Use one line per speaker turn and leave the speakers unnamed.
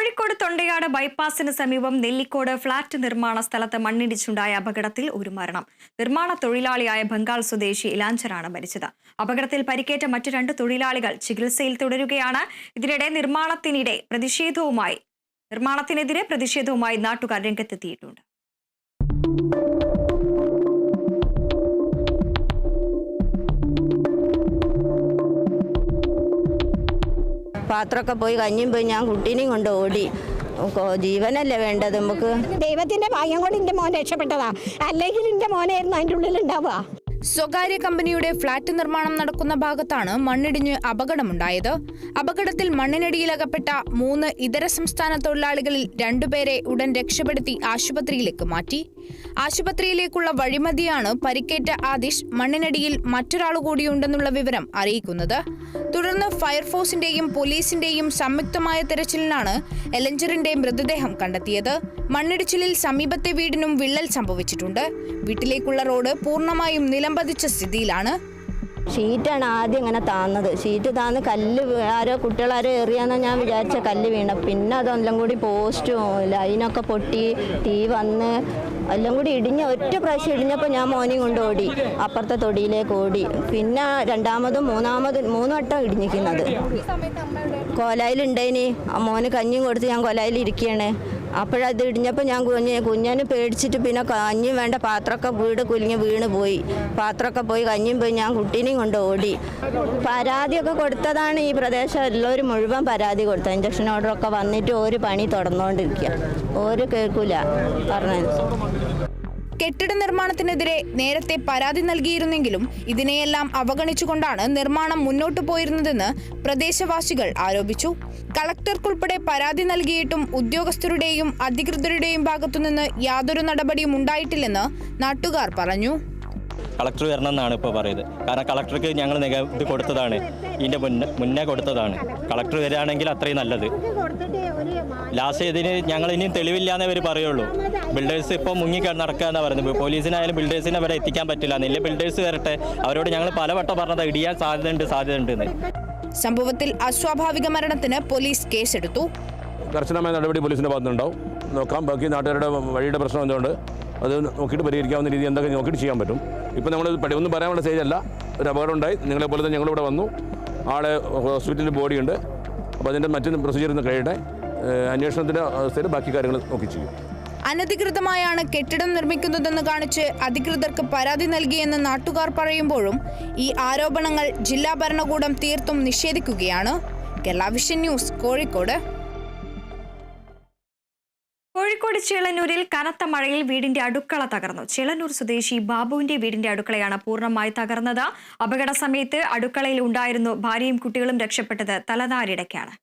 കോഴിക്കോട് തൊണ്ടയാട് ബൈപ്പാസിന് സമീപം നെല്ലിക്കോട് ഫ്ളാറ്റ് നിർമ്മാണ സ്ഥലത്ത് മണ്ണിടിച്ചുണ്ടായ അപകടത്തിൽ ഒരു മരണം. നിർമ്മാണ തൊഴിലാളിയായ ബംഗാൾ സ്വദേശി ഇലാഞ്ചറാണ് മരിച്ചത്. അപകടത്തിൽ പരിക്കേറ്റ മറ്റു 2 തൊഴിലാളികൾ ചികിത്സയിൽ തുടരുകയാണ്. ഇതിനിടെ നിർമ്മാണത്തിനെതിരെ പ്രതിഷേധവുമായി നാട്ടുകാർ രംഗത്തെത്തിയിട്ടുണ്ട്.
പാത്രമൊക്കെ പോയി കഞ്ഞിയും പോയി ഞാൻ കുട്ടീനെയും കൊണ്ട് ഓടി. ജീവനല്ലേ വേണ്ടത് നമുക്ക്.
ദൈവത്തിന്റെ ഭാഗ്യം കൊണ്ട് എന്റെ മോൻ രക്ഷപ്പെട്ടതാ, അല്ലെങ്കിൽ എന്റെ മോനായിരുന്നു അതിൻ്റെ ഉള്ളിലുണ്ടാവുക.
സ്വകാര്യ കമ്പനിയുടെ ഫ്ളാറ്റ് നിർമ്മാണം നടക്കുന്ന ഭാഗത്താണ് മണ്ണിടിഞ്ഞ് അപകടമുണ്ടായത്. അപകടത്തിൽ മണ്ണിനടിയിലകപ്പെട്ട 3 ഇതര സംസ്ഥാന തൊഴിലാളികളിൽ 2 പേരെ ഉടൻ രക്ഷപ്പെടുത്തി ആശുപത്രിയിലേക്ക് മാറ്റി. ആശുപത്രിയിലേക്കുള്ള വഴിമതിയാണ് പരിക്കേറ്റ ആദിഷ് മണ്ണിനടിയിൽ മറ്റൊരാളുകൂടിയുണ്ടെന്നുള്ള വിവരം അറിയിക്കുന്നത്. തുടർന്ന് ഫയർഫോഴ്സിന്റെയും പോലീസിന്റെയും സംയുക്തമായ തെരച്ചിലിനാണ് എലഞ്ചറിന്റെ മൃതദേഹം കണ്ടെത്തിയത്. മണ്ണിടിച്ചിലിൽ സമീപത്തെ വീടിനും വിള്ളൽ സംഭവിച്ചിട്ടുണ്ട്. വീട്ടിലേക്കുള്ള റോഡ് പൂർണ്ണമായും നിലംപതിച്ച സ്ഥിതിയിലാണ്.
ഷീറ്റാണ് ആദ്യം ഇങ്ങനെ താന്നത്. ഷീറ്റ് താന്ന് കല്ല് കുട്ടികളാരോ എറിയാന്നാണ് ഞാൻ വിചാരിച്ച കല്ല് വീണ. പിന്നെ അതെല്ലാം കൂടി പോസ്റ്റും ലൈനൊക്കെ പൊട്ടി, തീ വന്ന് എല്ലാം കൂടി ഇടിഞ്ഞ് ഒറ്റ പ്രാവശ്യം ഇടിഞ്ഞപ്പോൾ ഞാൻ മോനെയും കൊണ്ട് ഓടി, അപ്പുറത്തെ തൊടിയിലേക്ക് ഓടി. പിന്നെ രണ്ടാമതും 3 വട്ടം ഇടിഞ്ഞിരിക്കുന്നത്. കോലായിലുണ്ടേനി മോന് കഞ്ഞിയും കൊടുത്ത് ഞാൻ കോലായിൽ ഇരിക്കുകയാണ്. അപ്പോഴത് ഇടിഞ്ഞപ്പോൾ ഞാൻ കുഞ്ഞിനെ പേടിച്ചിട്ട് പിന്നെ കഞ്ഞിയും വേണ്ട, പാത്രമൊക്കെ വീട് കുലുങ്ങി വീണ് പോയി. പാത്രമൊക്കെ പോയി കഞ്ഞിയും പോയി ഞാൻ കുട്ടീനെയും കൊണ്ട് ഓടി. പരാതിയൊക്കെ കൊടുത്തതാണ് ഈ പ്രദേശം എല്ലാവരും മുഴുവൻ പരാതി കൊടുത്തത്. ഇഞ്ചക്ഷൻ ഓർഡറൊക്കെ വന്നിട്ട് ഒരു പണി തുടർന്നുകൊണ്ടിരിക്കുക. ഒരു കേൾക്കൂല പറഞ്ഞത്.
കെട്ടിട നിർമ്മാണത്തിനെതിരെ നേരത്തെ പരാതി നൽകിയിരുന്നെങ്കിലും ഇതിനെയെല്ലാം അവഗണിച്ചുകൊണ്ടാണ് നിർമ്മാണം മുന്നോട്ടു പോയിരുന്നതെന്ന് പ്രദേശവാസികൾ ആരോപിച്ചു. കളക്ടർക്കുൾപ്പെടെ പരാതി നൽകിയിട്ടും ഉദ്യോഗസ്ഥരുടെയും അധികൃതരുടെയും ഭാഗത്തുനിന്ന് യാതൊരു നടപടിയും ഉണ്ടായിട്ടില്ലെന്ന് നാട്ടുകാർ പറഞ്ഞു.
കളക്ടർ വരണമെന്നാണ് ഇപ്പോൾ പറയുന്നത്. കാരണം കളക്ടർക്ക് ഞങ്ങൾ ഇത് കൊടുത്തതാണ്, ഇതിൻ്റെ മുന്നേ കൊടുത്തതാണ്. കളക്ടർ വരികയാണെങ്കിൽ അത്രയും നല്ലത്. ലാസ്റ്റ് ഇതിന് ഞങ്ങൾ ഇനിയും തെളിവില്ലാന്നേ അവർ പറയുള്ളൂ. ബിൽഡേഴ്സ് ഇപ്പോൾ നടക്കുക എന്നാണ് പറയുന്നത്. പോലീസിനായാലും ബിൽഡേഴ്സിനെ അവരെ എത്തിക്കാൻ പറ്റില്ല. നെല്ല് ബിൽഡേഴ്സ് വരട്ടെ, അവരോട് ഞങ്ങൾ പലവട്ടം പറഞ്ഞത് ഇടിയാൻ സാധ്യതയുണ്ട് എന്ന്.
സംഭവത്തിൽ അസ്വാഭാവിക മരണത്തിന് പോലീസ് കേസെടുത്തു.
കർശനമായ നടപടി പോലീസിന്റെ ഭാഗത്തുനിന്നുണ്ടാവും. നോക്കാം. ബാക്കി നാട്ടുകാരുടെ വഴിയുടെ പ്രശ്നം എന്തുകൊണ്ട് അത് നോക്കിയിട്ട് പരിഹരിക്കാവുന്ന രീതി എന്തൊക്കെ നോക്കിയിട്ട് ചെയ്യാൻ പറ്റും. ഇപ്പോൾ നമ്മൾ ഒന്നും പറയാനുള്ള സ്റ്റേജല്ല. ഒരു അപകടം ഉണ്ടായി, നിങ്ങളെ പോലെ തന്നെ ഞങ്ങളിവിടെ വന്നു. ആളെ ഹോസ്പിറ്റലിൽ ബോഡിയുണ്ട്. അപ്പോൾ അതിൻ്റെ മറ്റു പ്രൊസീജിയർ ഒന്ന് കഴിയട്ടെ. അന്വേഷണത്തിൻ്റെ അവസ്ഥയിൽ ബാക്കി കാര്യങ്ങൾ നോക്കി ചെയ്യും.
അനധികൃതമായാണ് കെട്ടിടം നിർമ്മിക്കുന്നതെന്ന് കാണിച്ച് അധികൃതർക്ക് പരാതി നൽകിയെന്ന് നാട്ടുകാർ പറയുമ്പോഴും ഈ ആരോപണങ്ങൾ ജില്ലാ ഭരണകൂടം തീർത്തും നിഷേധിക്കുകയാണ്. Kerala vision news, Kozhikode.
കോഴിക്കോട് ചേളന്നൂരിൽ കനത്ത മഴയിൽ വീടിന്റെ അടുക്കള തകർന്നു. ചേളന്നൂർ സ്വദേശി ബാബുവിന്റെ വീടിന്റെ അടുക്കളയാണ് പൂർണ്ണമായി തകർന്നത്. അപകട സമയത്ത് അടുക്കളയിൽ ഉണ്ടായിരുന്നു. ഭാര്യയും കുട്ടികളും രക്ഷപ്പെട്ടത് തലനാരിടയ്ക്കാണ്.